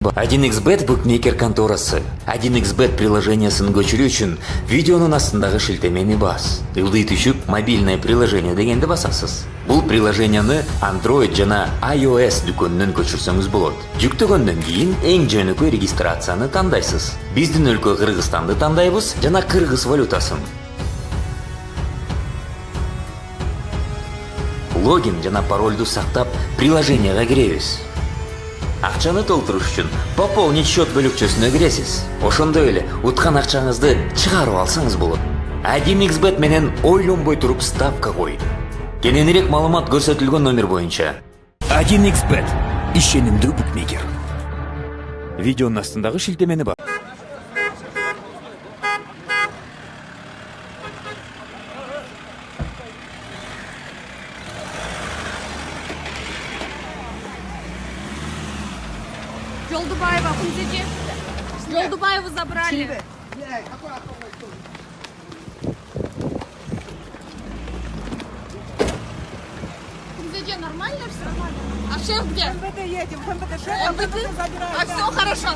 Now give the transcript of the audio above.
1xbet букмекер конторасы. 1xbet приложениясын көчүрүү үчүн видеонун астындагы шилтемени бас. Ылдый түшүп мобильное приложение дегенди басасыз. Бул приложенияны Android жана iOS дүкөнүнөн көчүрсөңүз болот. Жүктөгөндөн кийин эң жөнөкөй регистрацияны тандайсыз. Биздин өлкө Кыргызстанды тандайбыз жана кыргыз валютасын. Логин жана паролду сактап приложенияга киребиз. Акчаны толтуруш үчүн пополнить счет бөлүкчөсүнө киресиз. Ошондой эле уткан акчаңызды чыгарып алсаңыз болот. 1xbet менен ойлонбой туруп ставка кой. Кененирээк маалымат көрсөтүлгөн номер боюнча. 1xbet ишенимдүү букмекер. Видеонун астындагы шилтемени бар. Жолдубаева, Кунзеде. Жолдубаеву забрали. Кунзеде, нормально все? А шеф где? МВД едем, в МВД шеф, МВД? забираем. А все хорошо.